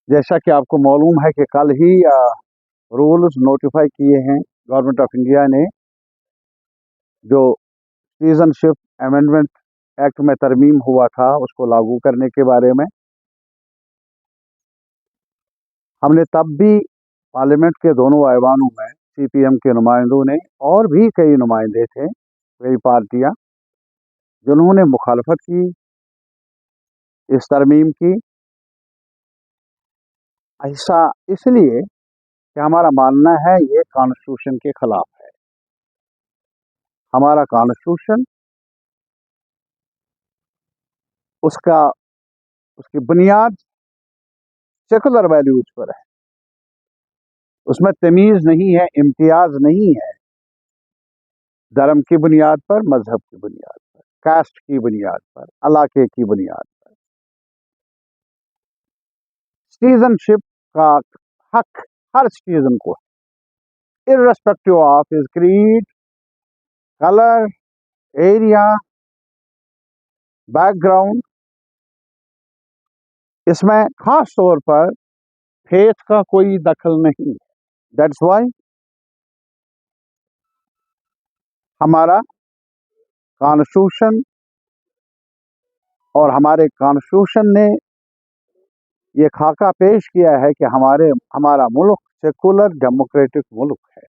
जैसा कि आपको मालूम है कि कल ही रूल्स नोटिफाई किए हैं गवर्नमेंट ऑफ इंडिया ने, जो सिटीजनशिप अमेंडमेंट एक्ट में तरमीम हुआ था उसको लागू करने के बारे में। हमने तब भी पार्लियामेंट के दोनों ऐवानों में सीपीएम के नुमाइंदों ने और भी कई नुमाइंदे थे, कई पार्टियां, जिन्होंने मुखालफत की इस तरमीम की। ऐसा इसलिए कि हमारा मानना है ये कॉन्स्टिट्यूशन के खिलाफ है। हमारा कॉन्स्टिट्यूशन उसका उसकी बुनियाद सेकुलर वैल्यूज पर है। उसमें तमीज़ नहीं है, इम्तियाज नहीं है, धर्म की बुनियाद पर, मजहब की बुनियाद पर, कास्ट की बुनियाद पर, इलाके की बुनियाद पर। सिटीजनशिप का हक हर सिटीजन को है, irrespective of his creed, colour, area, background. इसमें खास तौर पर फेथ का कोई दखल नहीं है। दैट्स वाई हमारा कॉन्स्टिट्यूशन और हमारे कॉन्स्टिट्यूशन ने ये खाका पेश किया है कि हमारा मुल्क सेकुलर डेमोक्रेटिक मुल्क है।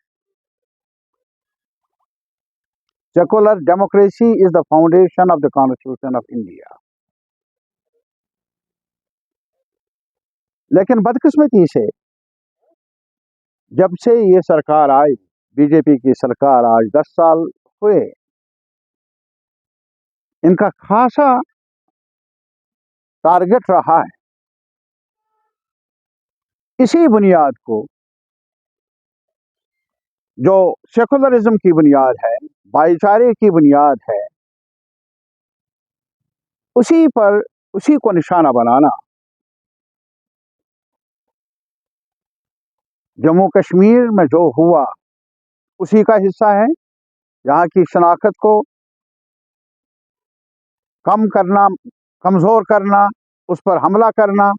Secular democracy is the foundation of the constitution of India. लेकिन बदकिस्मती से जब से ये सरकार आई, बीजेपी की सरकार, आज 10 साल हुए, इनका खासा टारगेट रहा है इसी बुनियाद को, जो सेकुलरिज्म की बुनियाद है, भाईचारे की बुनियाद है, उसी को निशाना बनाना। जम्मू कश्मीर में जो हुआ उसी का हिस्सा है। यहाँ की शनाख्त को कम करना, कमज़ोर करना, उस पर हमला करना,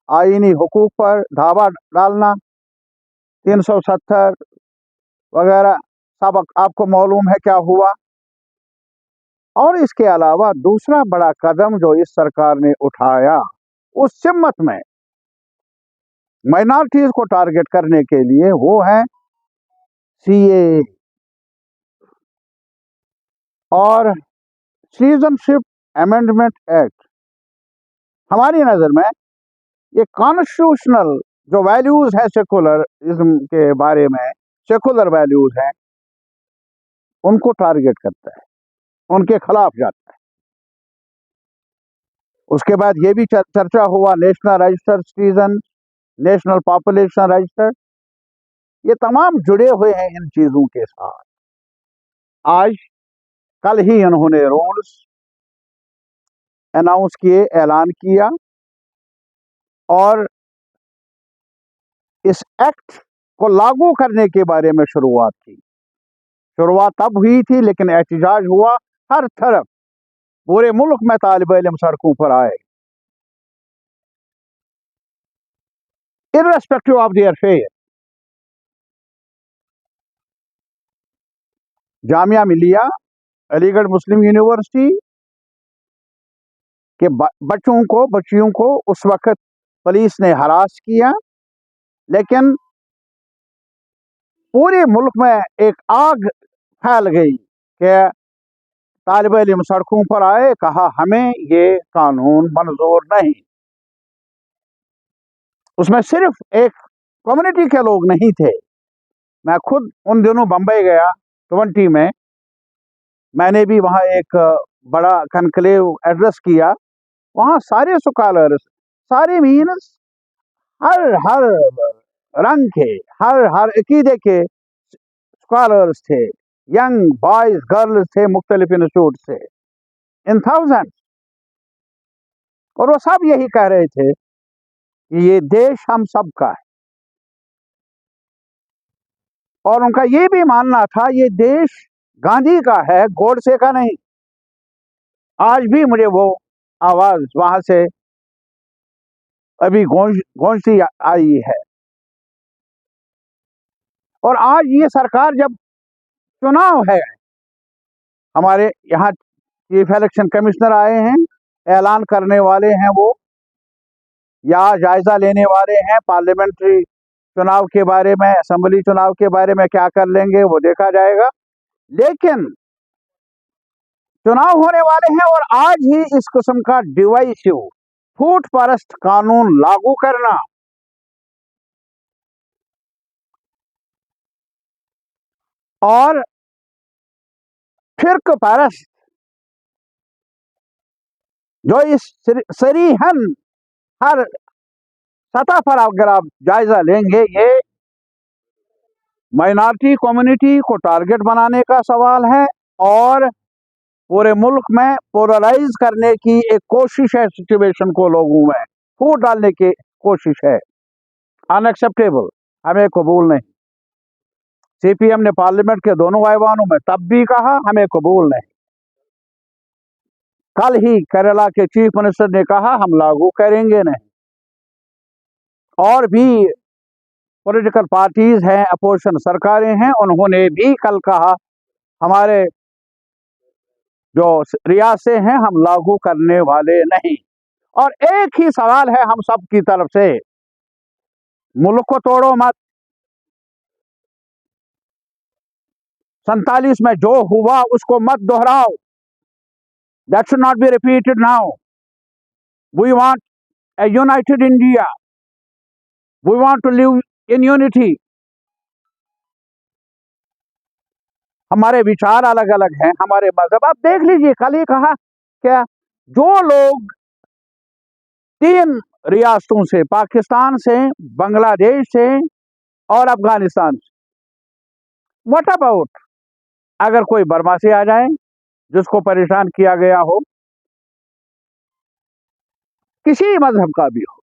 आईनी हुकूक पर धावा डालना, 370 वगैरह सब आपको मालूम है क्या हुआ। और इसके अलावा दूसरा बड़ा कदम जो इस सरकार ने उठाया, उस सिमत में माइनॉरिटीज को टारगेट करने के लिए, वो है सीएए और सिटीजनशिप अमेंडमेंट एक्ट। हमारी नज़र में ये कॉन्स्टिट्यूशनल जो वैल्यूज है सेकुलरिज्म के बारे में, सेकुलर वैल्यूज हैं, उनको टारगेट करता है, उनके खिलाफ जाता है। उसके बाद ये भी चर्चा हुआ national register citizen, national population register, ये तमाम जुड़े हुए हैं इन चीजों के साथ। आज कल ही इन्होंने रूल्स अनाउंस किए, ऐलान किया, और इस एक्ट को लागू करने के बारे में शुरुआत की। शुरुआत तब हुई थी, लेकिन एहतजाज हुआ हर तरफ, पूरे मुल्क में तालिब इल्म सड़कों पर आए, irrespective of their faith. Jamia Millia, Aligarh Muslim university के बच्चियों को उस वक्त पुलिस ने हरास किया, लेकिन पूरे मुल्क में एक आग फैल गई कि तालिब इल्म सड़कों पर आए, कहा हमें ये कानून मंजूर नहीं। उसमें सिर्फ एक कम्युनिटी के लोग नहीं थे। मैं खुद उन दिनों बम्बई गया 20 में, मैंने भी वहाँ एक बड़ा कनक्लेव एड्रेस किया। वहाँ सारे स्कॉलर्स, सारे मीन्स हर रंग के, हर अकीदे के स्कॉलर्स थे, यंग बॉयज गर्ल्स थे, मुख्तलिफ इंस्टीट्यूट से, इन थाउजेंड। और वो सब यही कह रहे थे कि ये देश हम सब का है, और उनका ये भी मानना था ये देश गांधी का है, गोडसे का नहीं। आज भी मुझे वो आवाज वहां से अभी गौंजती आई है। और आज ये सरकार, जब चुनाव है, हमारे यहाँ चीफ इलेक्शन कमिश्नर आए हैं, ऐलान करने वाले हैं वो, या जायजा लेने वाले हैं पार्लियामेंट्री चुनाव के बारे में, असेंबली चुनाव के बारे में क्या कर लेंगे वो देखा जाएगा। लेकिन चुनाव होने वाले हैं और आज ही इस किस्म का डिवाइसिव फूट परस्त कानून लागू करना और फिरक परस्त, जो इस सरीहन हर सतह पर अगर आप जायजा लेंगे, ये माइनॉरिटी कम्युनिटी को टारगेट बनाने का सवाल है और पूरे मुल्क में पोलराइज करने की एक कोशिश है, सिचुएशन को लोगों में फूट डालने की कोशिश है। अनएक्सेप्टेबल, हमें कबूल नहीं। सीपीएम ने पार्लियामेंट के दोनों ऐवानों में तब भी कहा हमें कबूल नहीं। कल ही केरला के चीफ मिनिस्टर ने कहा हम लागू करेंगे नहीं। और भी पॉलिटिकल पार्टीज हैं, अपोजिशन सरकारें हैं, उन्होंने भी कल कहा हमारे जो रियासतें हैं हम लागू करने वाले नहीं। और एक ही सवाल है हम सब की तरफ से, मुल्क को तोड़ो मत। 47 में जो हुआ उसको मत दोहराओ। That should not be repeated now. We want a united India. We want to live in unity. हमारे विचार अलग अलग हैं, हमारे मजहब। आप देख लीजिए, कल ही कहा क्या, जो लोग 3 रियासतों से, पाकिस्तान से, बांग्लादेश से और अफगानिस्तान से, व्हाट अबाउट अगर कोई बर्मा से आ जाए जिसको परेशान किया गया हो, किसी मजहब का भी हो,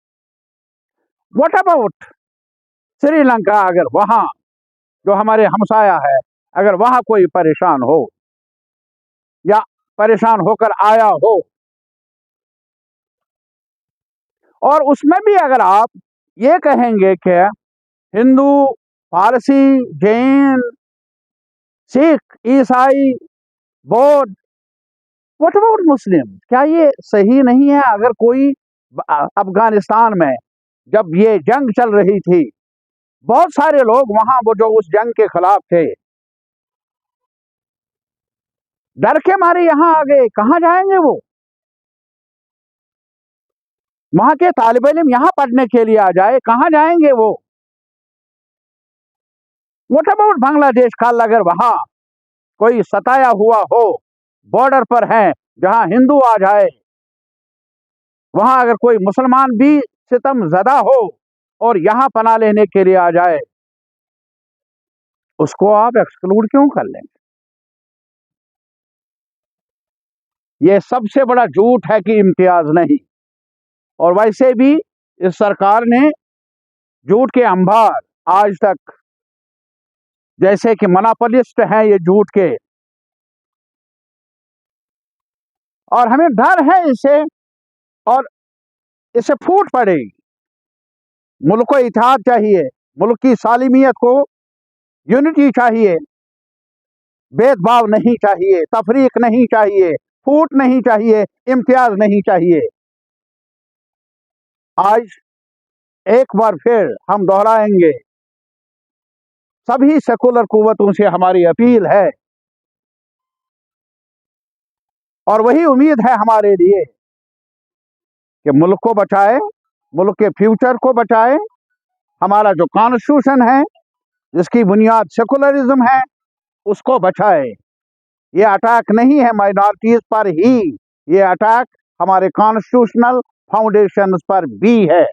व्हाट अबाउट श्रीलंका, अगर वहां जो हमारे हमसाया है अगर वहां कोई परेशान हो या परेशान होकर आया हो, और उसमें भी अगर आप ये कहेंगे कि हिंदू, पारसी, जैन, सिख, ईसाई, बौद्ध, व्हाट अबाउट मुस्लिम, क्या ये सही नहीं है? अगर कोई अफगानिस्तान में जब ये जंग चल रही थी, बहुत सारे लोग वहां वो जो उस जंग के खिलाफ थे, डर के मारे यहां आ गए, कहां जाएंगे वो? वहां के तालिब इल्म यहां पढ़ने के लिए आ जाए, कहां जाएंगे वो? व्हाट अबाउट बांग्लादेश का, अगर वहां कोई सताया हुआ हो, बॉर्डर पर है जहां हिंदू आ जाए, वहां अगर कोई मुसलमान भी सितम ज़दा हो और यहां पनाह लेने के लिए आ जाए, उसको आप एक्सक्लूड क्यों कर लेंगे? यह सबसे बड़ा झूठ है कि इम्तियाज नहीं। और वैसे भी इस सरकार ने झूठ के अंबार आज तक, जैसे कि मोनोपोलिस्ट हैं ये झूठ के, और हमें डर है इससे, और इससे फूट पड़ेगी। मुल्क को इत्तेहाद चाहिए, मुल्क की सालिमियत को यूनिटी चाहिए, भेदभाव नहीं चाहिए, तफरीक नहीं चाहिए, फूट नहीं चाहिए, इम्तियाज नहीं चाहिए। आज एक बार फिर हम दोहराएंगे, सभी सेकुलर कुव्वतों से हमारी अपील है और वही उम्मीद है हमारे लिए कि मुल्क को बचाए, मुल्क के फ्यूचर को बचाए। हमारा जो कॉन्स्टिट्यूशन है जिसकी बुनियाद सेकुलरिज्म है उसको बचाए। ये अटैक नहीं है माइनॉरिटीज पर ही, ये अटैक हमारे कॉन्स्टिट्यूशनल फाउंडेशन पर भी है।